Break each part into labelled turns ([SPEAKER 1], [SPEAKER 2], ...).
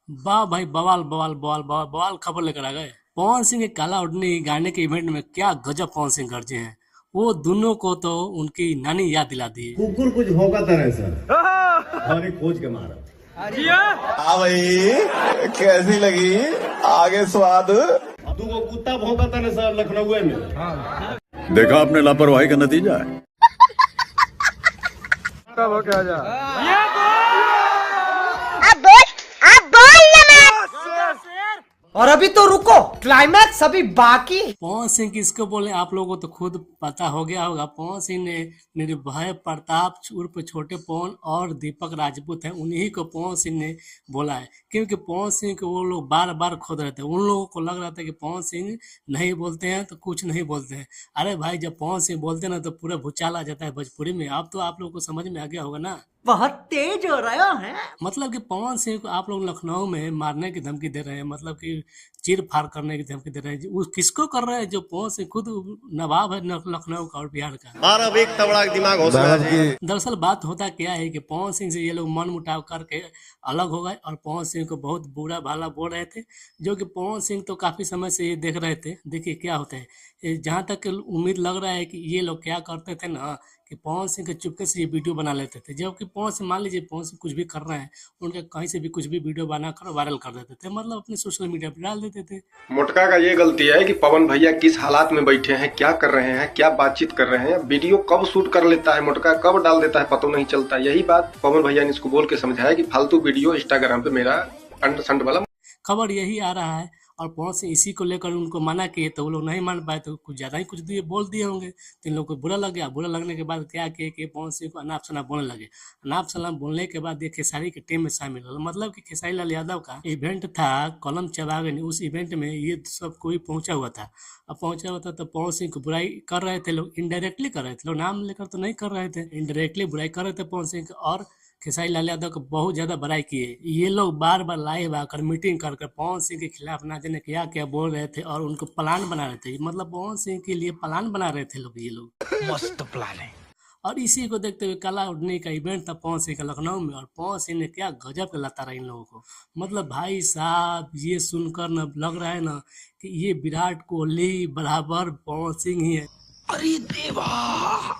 [SPEAKER 1] वाह भाई, बवाल बवाल बवाल बवाल बवाल खबर लेकर आ गए। पवन सिंह के काला उड़नी गाने के इवेंट में क्या गजब पवन सिंह गरजे हैं। वो दोनों को तो उनकी नानी याद दिला दी है।
[SPEAKER 2] कुकुर कुछ भौंकता रहे सर और एक खोज के मारा।
[SPEAKER 3] हाँ भाई, कैसी लगी? आगे स्वाद।
[SPEAKER 2] दूगो कुत्ता भौंकता रहे सर लखनऊ में।
[SPEAKER 4] देखा आपने लापरवाही का नतीजा है।
[SPEAKER 5] अब बोल ना। और अभी तो रुको, क्लाइमैक्स अभी बाकी।
[SPEAKER 1] पवन सिंह किसको बोले आप लोगों को तो खुद पता हो गया होगा। पवन सिंह ने निर्भय प्रताप उर्फ छोटे पवन और दीपक राजपूत हैं, उन्हीं को पवन सिंह ने बोला है। क्योंकि पवन सिंह को वो लोग बार बार खोद रहे थे। उन लोगों को लग रहा था कि पवन सिंह नहीं बोलते हैं तो कुछ नहीं बोलते हैं। अरे भाई, जब पवन सिंह बोलते हैं ना तो पूरा भूचाल आ जाता है भोजपुरी में। अब तो आप लोग को समझ में आ गया होगा ना।
[SPEAKER 5] बहुत तेज हो रहा है।
[SPEAKER 1] मतलब कि पवन सिंह को आप लोग लखनऊ में मारने की धमकी दे रहे हैं, मतलब कि चीर फाड़ करने की धमकी दे रहे हैं। वो किसको कर रहे हैं? जो पवन सिंह खुद नवाब है लखनऊ का और बिहार का।
[SPEAKER 2] और अब एक तबड़ा दिमाग हो
[SPEAKER 1] दरअसल बात होता क्या है कि पवन सिंह से ये लोग मन मुटाव करके अलग हो गए और पवन सिंह को बहुत बुरा भला बोल रहे थे। जो कि पवन सिंह तो काफी समय से ये देख रहे थे। देखिए क्या होता है, जहाँ तक उम्मीद लग रहा है कि ये लोग क्या करते थे ना कि पवन सिंह के चुपके से ये वीडियो बना लेते थे। जबकि पवन सिंह, मान लीजिए पवन सिंह कुछ भी कर रहे हैं, उनके कहीं से भी कुछ भी वीडियो बनाकर वायरल कर देते थे, मतलब अपने सोशल मीडिया पर डाल देते थे।
[SPEAKER 6] मोटका का ये गलती है कि पवन भैया किस हालात में बैठे हैं, क्या कर रहे हैं, क्या बातचीत कर रहे हैं, वीडियो कब शूट कर लेता है मोटका, कब डाल देता है पता नहीं चलता। यही बात पवन भैया ने इसको बोल के समझाया कि फालतू वीडियो इंस्टाग्राम पे मेरा अंड संड वाला।
[SPEAKER 1] खबर यही आ रहा है और पवन सिंह इसी को लेकर उनको मना किए तो वो लोग नहीं मान पाए, तो कुछ ज़्यादा ही कुछ दिए बोल दिए होंगे। तो इन लोगों को बुरा लग गया। बुरा लगने के बाद क्या किए कि पवन सिंह को अनाप शनाप बोलने लगे। अनाप शनाप बोलने के बाद ये खेसारी की टीम में शामिल हो। मतलब कि खेसारी लाल यादव का इवेंट था कॉलम चबागन, उस इवेंट में ये सब कोई पहुंचा हुआ था। अब पहुंचा हुआ था तो पवन सिंह को बुराई कर रहे थे लोग, इनडायरेक्टली कर रहे थे लोग, नाम लेकर तो नहीं कर रहे थे, इनडायरेक्टली बुराई कर रहे थे पवन सिंह और खेसारी लाल यादव को बहुत ज्यादा बड़ाई किए। ये लोग बार बार लाइव आकर मीटिंग कर पवन सिंह के खिलाफ ना जाने क्या क्या बोल रहे थे और उनको प्लान बना रहे थे। मतलब पवन सिंह के लिए प्लान बना रहे थे लोग, ये लोग
[SPEAKER 5] मस्त प्लान है।
[SPEAKER 1] और इसी को देखते हुए काला उड़ने का इवेंट था पवन सिंह का लखनऊ में, और पवन सिंह ने क्या गजब का लता रहा इन लोगों को। मतलब भाई साहब, ये सुनकर न लग रहा है ना कि ये विराट कोहली बराबर पवन सिंह ही है।
[SPEAKER 5] अरे देवा,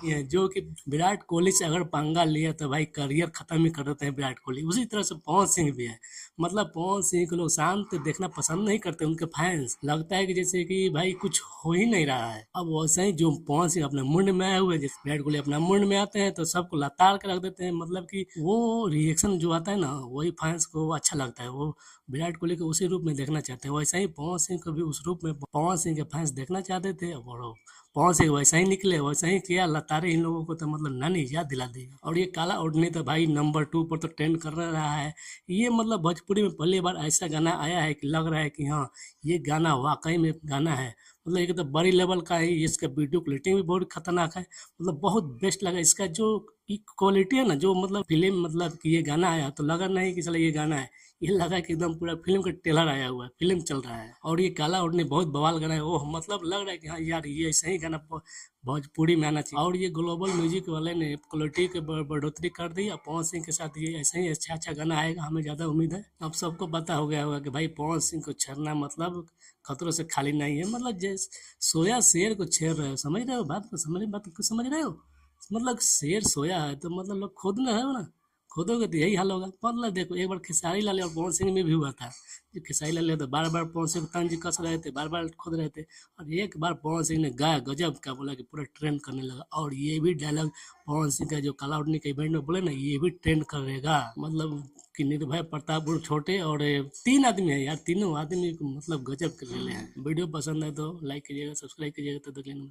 [SPEAKER 1] ये जो कि विराट कोहली से अगर पंगा लिया तो भाई करियर खत्म ही कर देते हैं विराट कोहली। उसी तरह से पवन सिंह भी है। मतलब पवन सिंह को लोग शांत देखना पसंद नहीं करते, उनके फैंस लगता है कि जैसे कि भाई कुछ हो ही नहीं रहा है। अब वैसे ही जो पवन सिंह अपने मुंड में आए हुए, जैसे विराट कोहली अपना मुंड में आते हैं तो सबको लताड़ के रख देते हैं। मतलब कि वो रिएक्शन जो आता है ना, वही फैंस को अच्छा लगता है। वो विराट कोहली को उसी रूप में देखना चाहते हैं। वैसे ही पवन सिंह को भी उस रूप में पवन सिंह के फैंस देखना चाहते थे और पवन सिंह वैसा ही निकले, वैसा ही किया। लतारे इन लोगों को तो मतलब नानी याद दिला दी। और ये काला ओढ़नी तो भाई नंबर 2 पर तो ट्रेंड कर रहा है। ये मतलब भोजपुरी में पहली बार ऐसा गाना आया है कि लग रहा है कि हाँ, ये गाना वाकई में गाना है। मतलब एक तो बड़ी लेवल का है, इसका वीडियो क्वालिटी भी बहुत खतरनाक है। मतलब बहुत बेस्ट लगा इसका जो क्वालिटी है ना, जो मतलब फिल्म, मतलब कि ये गाना आया तो लगा नहीं कि चलो ये गाना है, ये लगा कि एकदम पूरा फिल्म का ट्रेलर आया हुआ है, फिल्म चल रहा है। और ये काला ओढ़नी बहुत बवाल गाना है। ओह, मतलब लग रहा है कि हाँ यार, ये ऐसा ही गाना भोजपुरी में आना चाहिए। और ये ग्लोबल म्यूजिक वाले ने क्वालिटी की बढ़ोतरी कर दी। और पवन सिंह के साथ ये ऐसा ही अच्छा अच्छा गाना आएगा, हमें ज़्यादा उम्मीद है। अब सबको पता हो गया होगा कि भाई पवन सिंह को छेड़ना मतलब खतरों से खाली नहीं है। मतलब जैसे सोया शेर को छेड़ रहे हो, समझ रहे हो बात को समझ रहे हो। मतलब शेर सोया है तो मतलब लोग खोदना है ना, खोदोगे तो यही हाल होगा। मतलब देखो, एक बार खेसारी लाल और पवन सिंह में भी हुआ था। जो खेसारी लाल तो बार बार पवन सिंह को तंज कस रहे थे, बार बार खोद रहे थे। और एक बार पवन सिंह ने गाया गजब का, बोला कि पूरा ट्रेंड करने लगा। और ये भी डायलॉग पवन सिंह का जो काला उड़ने के इवेंट में बोले ना, ये भी ट्रेंड करेगा। मतलब कि निर्भय प्रताप उर्फ छोटे और 3 आदमी है यार, तीनों आदमी को मतलब गजब कर ले हैं। वीडियो पसंद है तो लाइक कीजिएगा, सब्सक्राइब कीजिएगा। तो देखिए, नमस्कार।